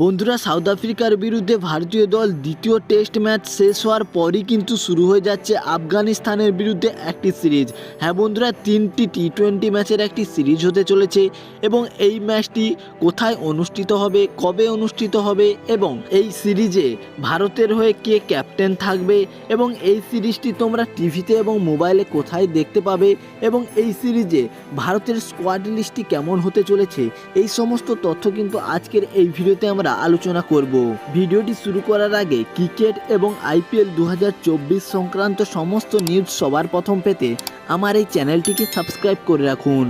বন্ধুরা, সাউথ আফ্রিকার বিরুদ্ধে ভারতীয় দল দ্বিতীয় টেস্ট ম্যাচ শেষ হওয়ার পরই কিন্তু শুরু হয়ে যাচ্ছে আফগানিস্তানের বিরুদ্ধে একটি সিরিজ। হ্যাঁ বন্ধুরা, 3টি টি-20 ম্যাচের একটি সিরিজ হতে চলেছে এবং এই ম্যাচটি কোথায় অনুষ্ঠিত হবে, কবে অনুষ্ঠিত হবে এবং এই সিরিজে ভারতের হয়ে কে ক্যাপ্টেন থাকবে এবং এই সিরিজটি তোমরা টিভিতে এবং মোবাইলে কোথায় দেখতে পাবে এবং এই সিরিজে ভারতের স্কোয়াড লিস্টটি কেমন হতে চলেছে, এই সমস্ত তথ্য কিন্তু আজকের এই ভিডিওতে আমরা আলোচনা করব। ভিডিওটি শুরু করার আগে ক্রিকেট এবং আইপিএল 2024 সংক্রান্ত সমস্ত নিউজ সবার প্রথম পেতে আমার এই চ্যানেলটিকে সাবস্ক্রাইব করে রাখুন।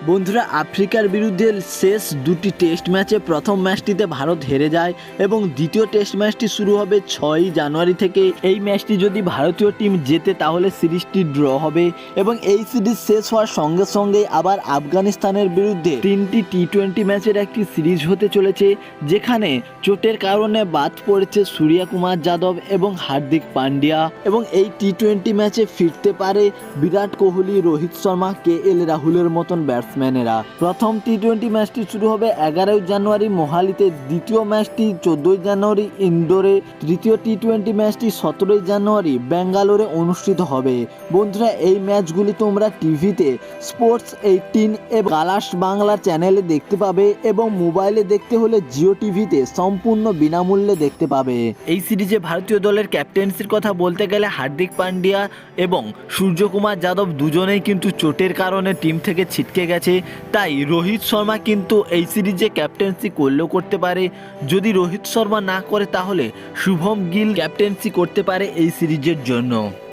বন্ধুরা, আফ্রিকার বিরুদ্ধে শেষ দুটি টেস্ট ম্যাচে প্রথম ম্যাচটিতে ভারত হেরে যায় এবং দ্বিতীয় টেস্ট ম্যাচটি শুরু হবে 6 জানুয়ারি থেকে। এই ম্যাচটি যদি ভারতীয় টিম জেতে তাহলে সিরিজটি ড্র হবে এবং এই সিরিজ শেষ হওয়ার সঙ্গে সঙ্গে আবার আফগানিস্তানের বিরুদ্ধে 3টি টি-20 ম্যাচের একটি সিরিজ হতে চলেছে, যেখানে চোটের কারণে বাদ পড়েছে সূর্যকুমার যাদব এবং হার্দিক পান্ডিয়া এবং এই টি-20 ম্যাচে ফিরতে পারে বিরাট কোহলি, রোহিত শর্মা, KL রাহুলের মতন ব্যাটসম্যানেরা। প্রথম টি-20 ম্যাচটি শুরু হবে 11 জানুয়ারি মোহালিতে, দ্বিতীয় ম্যাচটি 14 জানুয়ারি ইন্দোরে, তৃতীয় টি-20 ম্যাচটি 17 জানুয়ারি ব্যাঙ্গালোরে অনুষ্ঠিত হবে। বন্ধুরা, এই ম্যাচগুলি তোমরা টিভিতে স্পোর্টস 18 এবং কালার্স বাংলা চ্যানেলে দেখতে পাবে এবং মোবাইলে দেখতে হলে জিও টিভিতে সম্পূর্ণ বিনামূল্যে দেখতে পাবে। এই সিরিজে ভারতীয় দলের ক্যাপ্টেন্সির কথা বলতে গেলে হার্দিক পান্ডিয়া এবং সূর্যকুমার যাদব দুজনেই কিন্তু চোটের কারণে টিম থেকে ছিটকে গেছে, তাই রোহিত শর্মা কিন্তু এই সিরিজে ক্যাপ্টেন্সি করলেও করতে পারে। যদি রোহিত শর্মা না করে তাহলে শুভম গিল ক্যাপ্টেন্সি করতে পারে এই সিরিজের জন্য।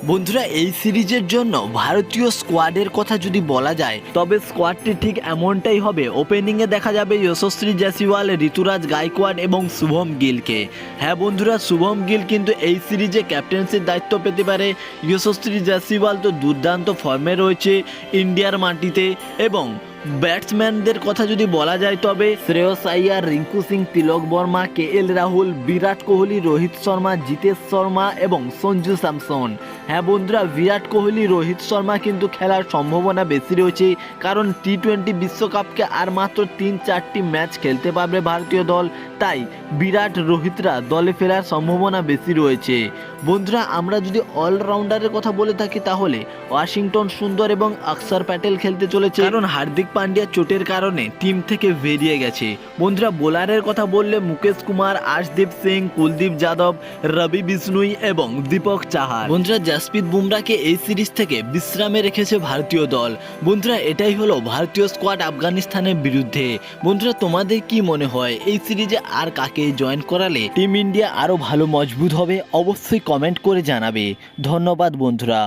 বন্ধুরা, এই সিরিজের জন্য ভারতীয় স্কোয়াডের কথা যদি বলা যায় তবে স্কোয়াডটি ঠিক এমনটাই হবে। ওপেনিংয়ে দেখা যাবে যশস্বী জয়সওয়াল, ঋতুরাজ গায়কোয়াড় এবং শুভম গিলকে। হ্যাঁ বন্ধুরা, শুভম গিল কিন্তু এই সিরিজে ক্যাপ্টেন্সির দায়িত্ব পেতে পারে। যশস্বী জয়সওয়াল তো দুর্দান্ত ফর্মে রয়েছে ইন্ডিয়ার মাটিতে এবং ব্যাটসম্যানদের কথা যদি বলা যায় তবে শ্রেয়স আইয়ার, রিঙ্কু সিং, তিলক বর্মা, KL রাহুল, বিরাট কোহলি, রোহিত শর্মা, জিতেশ শর্মা এবং সঞ্জু স্যামসন। হ্যাঁ বন্ধুরা, বিরাট কোহলি, রোহিত শর্মা কিন্তু খেলার সম্ভাবনা বেশি রয়েছে, কারণ টি-20 বিশ্বকাপকে আর মাত্র 3-4টি ম্যাচ খেলতে পারবে ভারতীয় দল, তাই বিরাট, রোহিতরা দলে ফেরার সম্ভাবনা বেশি রয়েছে। বন্ধুরা, আমরা যদি অলরাউন্ডারের কথা বলে থাকি তাহলে ওয়াশিংটন সুন্দর এবং অক্ষর প্যাটেল খেলতে চলেছে, কারণ হার্দিক পান্ডিয়া চোটের কারণে টিম থেকে বেরিয়ে গেছে। বন্ধুরা, বোলারের কথা বললে মুকেশ কুমার, আর্শদীপ সিং, কুলদীপ যাদব, রবি বিষ্ণুই এবং দীপক চাহার। বন্ধুরা, জাসপ্রীত বুমরাকে এই সিরিজ থেকে বিশ্রামে রেখেছে ভারতীয় দল। বন্ধুরা, এটাই হলো ভারতীয় স্কোয়াড আফগানিস্তানের বিরুদ্ধে। বন্ধুরা, তোমাদের কি মনে হয় এই সিরিজে আর কাকে জয়েন করালে টিম ইন্ডিয়া আরো ভালো মজবুত হবে? অবশ্যই কমেন্ট করে জানাবে। ধন্যবাদ বন্ধুরা।